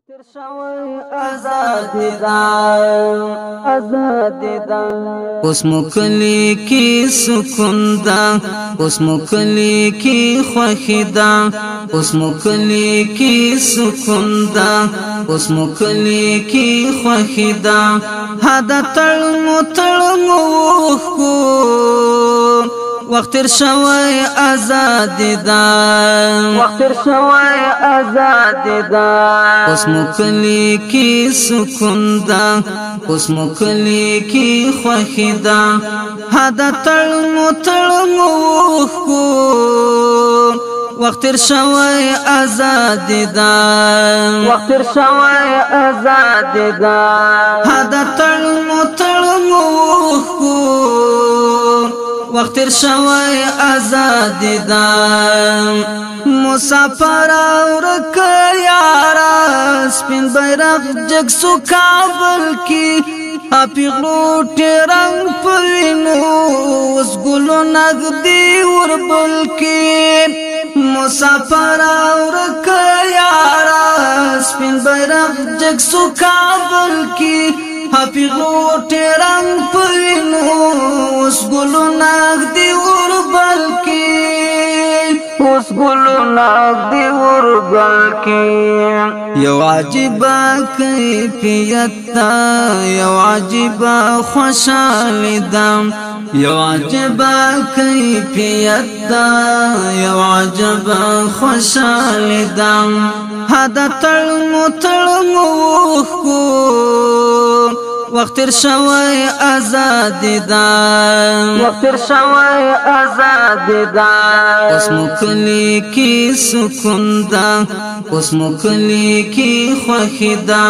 تر شوی آزادی دا اوس مکلی کی سکون دا اوس مکلی کی خوخی دا اوس مکلی کی سکون دا اوس مکلی کی خوخی دا هدا تړمو کو وقت تر شوی آزادی دا وقت تر شوی آزادی دا اوس مکلی کی سکون دا اوس مکلی کی خوخی دا هدا تړمو کو وقت تر شوی آزادی دا وقت تر شوی آزادی دا هدا تړمو کو وقت تر شوی آزادی دا مسافر اورک یارا سپین بیرغ جگ سو کابل کی اپیغلو ټرنګ پوینو اوس ګلو نغدی وربل کی مسافر اورک یارا سپین بیرغ جگ سو کابل کی اپیغلو ټرنګ پوینو اوس ګلو نغدی وربل کی اوس ګلو نغدی وربل کی یو عجیب کیفیت یو عجیب خوشحالی دم یو عجیب کیفیت یو عجیب خوشحالی دم هدا تړمو کو وقت تر شوی آزادی دا وقت تر شوی آزادی دا اوس مکلی کی سکون دا اوس مکلی کی خوخی دا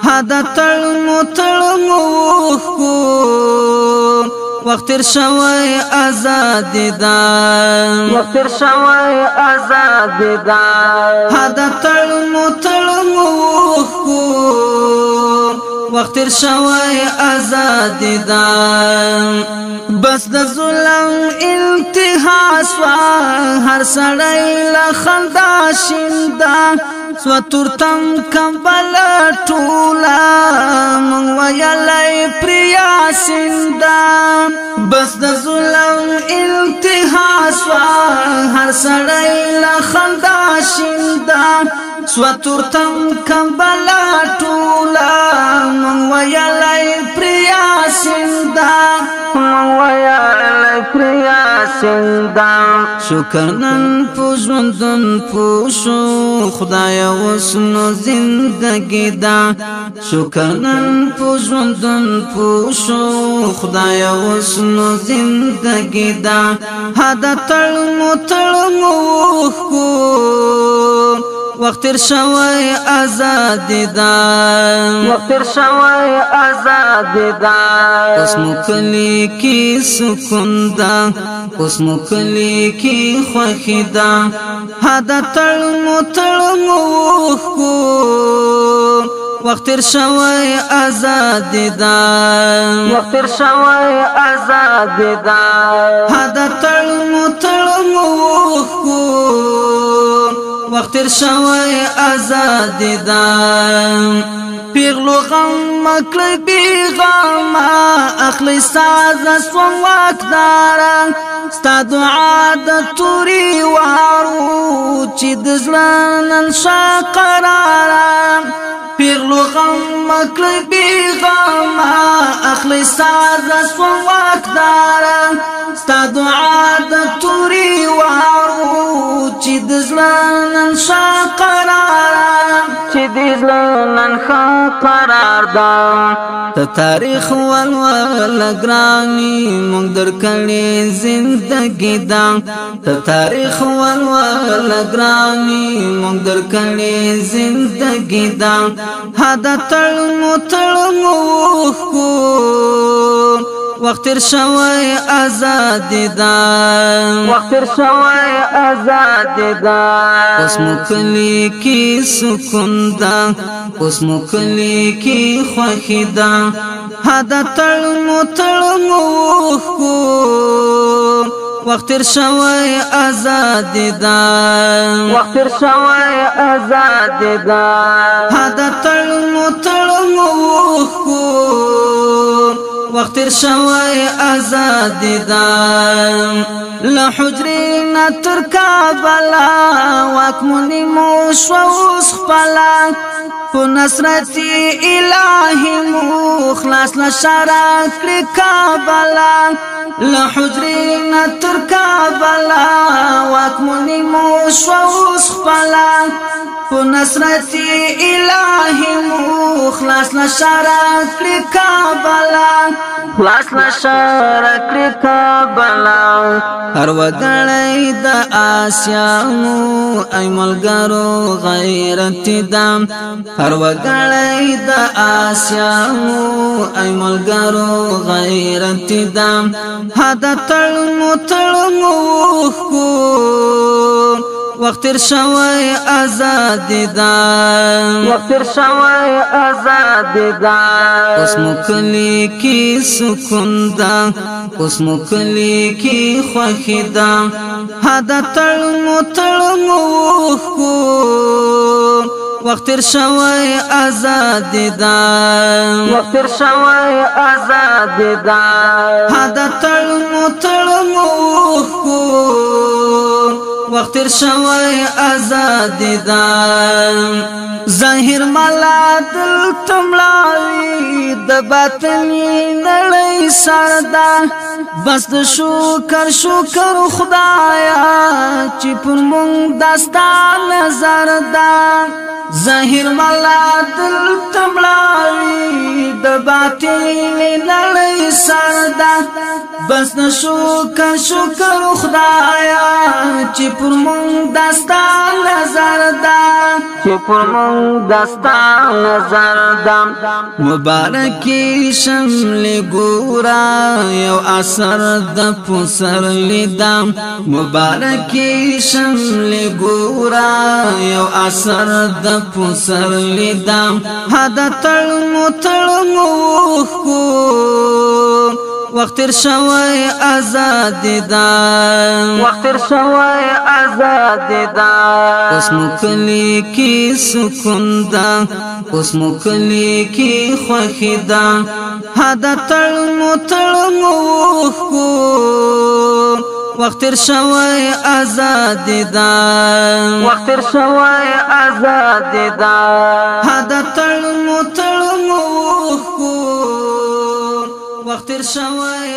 هدا تړمو کو وقت تر شوی آزادی دا وقت تر شوی آزادی دا هدا تړمو کو وقت تر شوی آزادی دا بس د ظلم انتها سوا هر سړی له خندا شیندا سو تورتم کمبل ټولا مونږ ویلای پریا سیندا بس د ظلم انتها سوا هر سړی له خندا شیندا سو تورتم کمبل ټولا مونږ ویلای پریا سیندا ویلای پریا سیندا شکر نن پوژوندن پوشو خدای وسنو زندگی دا شکر نن پوژوندن پوشو خدای وسنو زندگی دا هدا تړمو کو وقت تر شوی آزادی دا وقت تر شوی آزادی دا اوس مکلی کی سکون دا اوس مکلی کی خوخی دا هدا تړمو کو وقت تر شوی آزادی دا وقت تر شوی آزادی دا هدا تړمو کو وقت تر شوی آزادی دا پیغلو غم مکلی بیغم اخلی ساز سوم واکدارا ستا دعا د توری وارو چی دزلنن شا قرارا پیغلو غم مکلی بیغم اخلی ساز سوم واکدارا ستا دعا د توری وارو چی دزلنن شا قرارا چی دزلنن شا قرار دا تا تاریخ ولول گرانی مونږ درکړې زندگی دا تا تاریخ ولول گرانی مونږ درکړې زندگی دا هدا تړمو کو وقت تر شوی آزادی دا وقت تر شوی آزادی دا اوس مکلی کی سکون دا اوس مکلی کی خوخی دا هدا تړمو کو وقت تیر شوی آزاد دا وقت تیر شوی آزاد دا هدا تړمو وقت تیر شوی آزاد دا لحجرنا تر کابلا واکمونی موشوس خپلا په نصرتی الہی مخلص لشارک کابلا لحجرنا تر کابلا واکمونی موشوس خپلا په نصرتی الہی مخلص لشارک کابلا خلاص لشارک کابلا هر وګړی د آسیانو ای ملګرو غیرت دام هر وګړی د آسیانو ای ملګرو غیرت دام هدا تړمو وقت تیر شوی آزاد دا وقت تیر شوی آزاد دا اوس مو کلی کی سکون دا اوس مو کلی کی خوښی دا هدا تړمو وقت تیر شوی آزاد دا وقت تیر شوی آزاد دا هدا تړمو وقت تیر شوی آزاد دا ظاهر ملا دل تملاوی د باطنی نړۍ سردا بس د شکر خدایا چې پر مونږ داستا نظر دا ظاهر ملا دل تملاوی د باطنی نړۍ سردا بس د شکر خدایا چې پر مونږ داستا نظر دا چې پر مونږ داستا نظر دا مبارکی شمل ګورا یو اثر د پسر لیدم مبارکی شمل ګورا یو اثر د پسر لیدم هدا تړمو وقت تیر شوی آزاد دا وقت تیر شوی آزاد دا اوس مو کلی کی سکون دا اوس مو کلی کی خوښی دا هدا تړمو وقت تیر شوی آزاد دا وقت تیر شوی آزاد دا هدا تړمو وقت تیر شوی